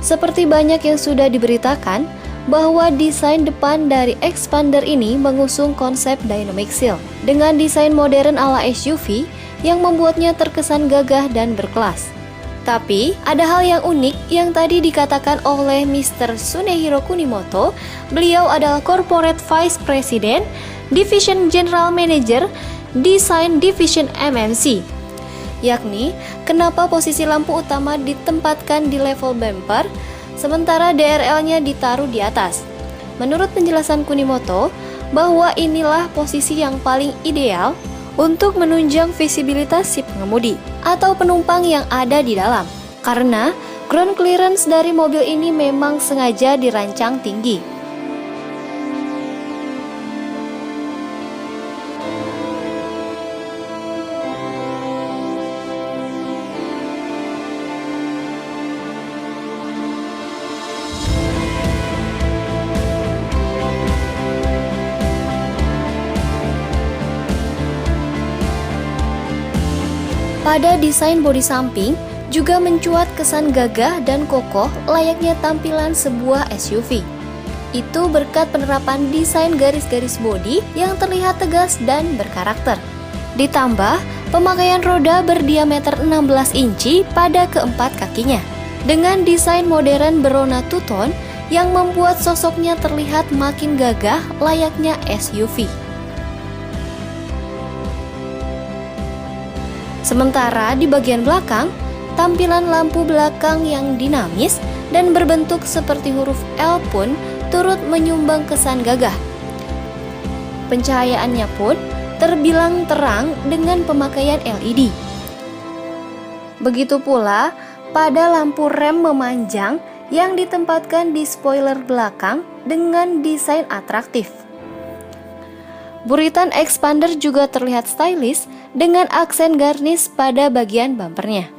Seperti banyak yang sudah diberitakan, bahwa desain depan dari Expander ini mengusung konsep dynamic sill dengan desain modern ala SUV yang membuatnya terkesan gagah dan berkelas. Tapi, ada hal yang unik yang tadi dikatakan oleh Mr. Tsunehiro Kunimoto. Beliau adalah Corporate Vice President, Division General Manager, Design Division MMC. Yakni, kenapa posisi lampu utama ditempatkan di level bumper, sementara DRL-nya ditaruh di atas. Menurut penjelasan Kunimoto, bahwa inilah posisi yang paling ideal untuk menunjang visibilitas si pengemudi atau penumpang yang ada di dalam. Karena ground clearance dari mobil ini memang sengaja dirancang tinggi. Pada desain bodi samping juga mencuat kesan gagah dan kokoh layaknya tampilan sebuah SUV. Itu berkat penerapan desain garis-garis bodi yang terlihat tegas dan berkarakter. Ditambah pemakaian roda berdiameter 16 inci pada keempat kakinya. Dengan desain modern berwarna two-tone yang membuat sosoknya terlihat makin gagah layaknya SUV. Sementara di bagian belakang, tampilan lampu belakang yang dinamis dan berbentuk seperti huruf L pun turut menyumbang kesan gagah. Pencahayaannya pun terbilang terang dengan pemakaian LED. Begitu pula pada lampu rem memanjang yang ditempatkan di spoiler belakang dengan desain atraktif. Buritan Expander juga terlihat stylish dengan aksen garnish pada bagian bumpernya.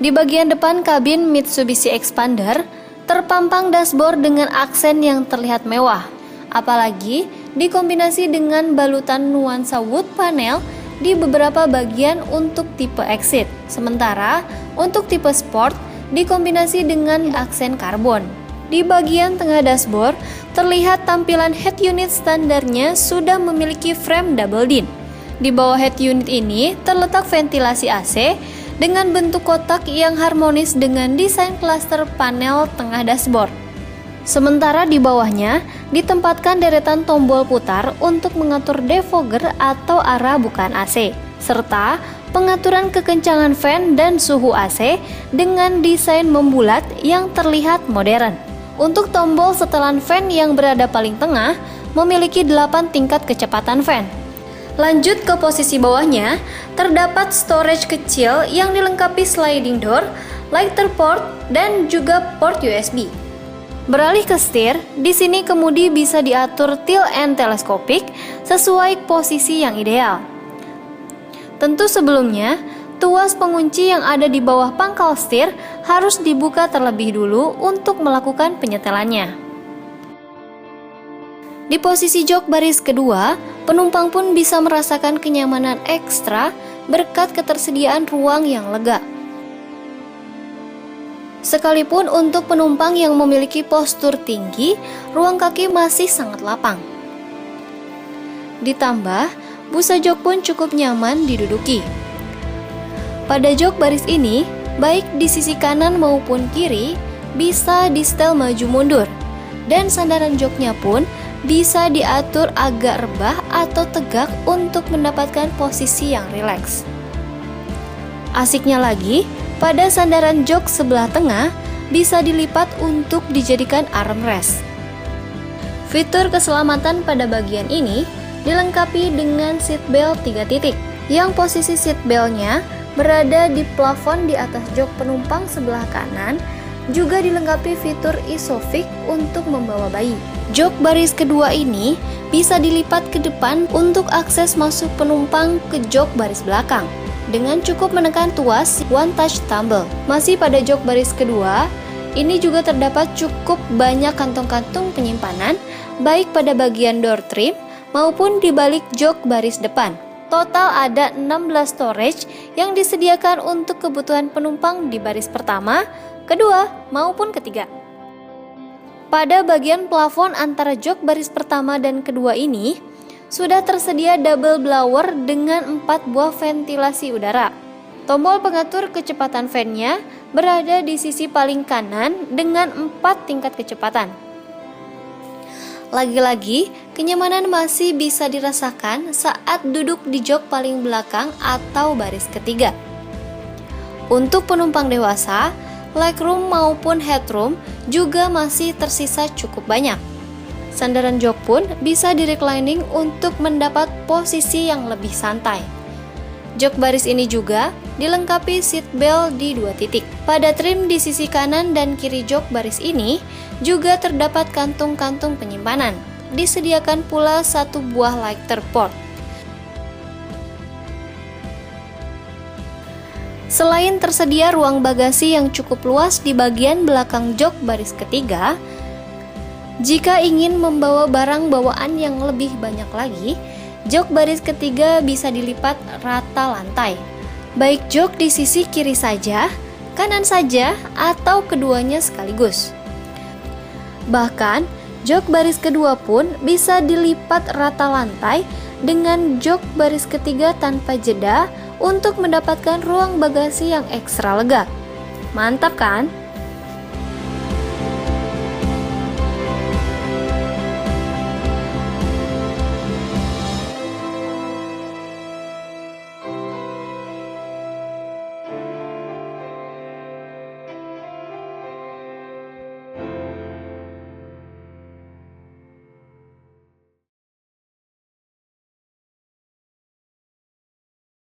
Di bagian depan kabin Mitsubishi Expander terpampang dashboard dengan aksen yang terlihat mewah, apalagi dikombinasi dengan balutan nuansa wood panel di beberapa bagian untuk tipe Exit. Sementara untuk tipe Sport dikombinasi dengan aksen karbon. Di bagian tengah dashboard terlihat tampilan head unit standarnya sudah memiliki frame double din. Di bawah head unit ini terletak ventilasi AC dengan bentuk kotak yang harmonis dengan desain klaster panel tengah dashboard. Sementara di bawahnya ditempatkan deretan tombol putar untuk mengatur defogger atau arah bukaan AC, serta pengaturan kekencangan fan dan suhu AC dengan desain membulat yang terlihat modern. Untuk tombol setelan fan yang berada paling tengah memiliki 8 tingkat kecepatan fan. Lanjut ke posisi bawahnya, terdapat storage kecil yang dilengkapi sliding door, lighter port, dan juga port USB. Beralih ke setir, di sini kemudi bisa diatur tilt and teleskopik sesuai posisi yang ideal. Tentu sebelumnya, tuas pengunci yang ada di bawah pangkal setir harus dibuka terlebih dulu untuk melakukan penyetelannya. Di posisi jok baris kedua, penumpang pun bisa merasakan kenyamanan ekstra berkat ketersediaan ruang yang lega. Sekalipun untuk penumpang yang memiliki postur tinggi, ruang kaki masih sangat lapang. Ditambah, busa jok pun cukup nyaman diduduki. Pada jok baris ini, baik di sisi kanan maupun kiri, bisa di setel maju mundur. Dan sandaran joknya pun bisa diatur agak rebah atau tegak untuk mendapatkan posisi yang rileks. Asiknya lagi, pada sandaran jok sebelah tengah bisa dilipat untuk dijadikan armrest. Fitur keselamatan pada bagian ini dilengkapi dengan seat belt 3 titik, yang posisi seat beltnya berada di plafon di atas jok penumpang sebelah kanan, juga dilengkapi fitur isofix untuk membawa bayi. Jok baris kedua ini bisa dilipat ke depan untuk akses masuk penumpang ke jok baris belakang. Dengan cukup menekan tuas One Touch Tumble. Masih pada jok baris kedua, ini juga terdapat cukup banyak kantong-kantong penyimpanan, baik pada bagian door trim maupun di balik jok baris depan. Total ada 16 storage yang disediakan untuk kebutuhan penumpang di baris pertama, kedua, maupun ketiga. Pada bagian plafon antara jok baris pertama dan kedua ini, sudah tersedia double blower dengan 4 buah ventilasi udara. Tombol pengatur kecepatan fan-nya berada di sisi paling kanan dengan 4 tingkat kecepatan. Lagi-lagi, kenyamanan masih bisa dirasakan saat duduk di jok paling belakang atau baris ketiga. Untuk penumpang dewasa, legroom maupun headroom juga masih tersisa cukup banyak. Sandaran jok pun bisa di-reclining untuk mendapat posisi yang lebih santai. Jok baris ini juga dilengkapi seat belt di 2 titik. Pada trim di sisi kanan dan kiri jok baris ini juga terdapat kantung-kantung penyimpanan. Disediakan pula 1 buah lighter port. Selain tersedia ruang bagasi yang cukup luas di bagian belakang jok baris ketiga, jika ingin membawa barang bawaan yang lebih banyak lagi, jok baris ketiga bisa dilipat rata lantai. Baik jok di sisi kiri saja, kanan saja, atau keduanya sekaligus. Bahkan, jok baris kedua pun bisa dilipat rata lantai dengan jok baris ketiga tanpa jeda untuk mendapatkan ruang bagasi yang ekstra lega. Mantap kan?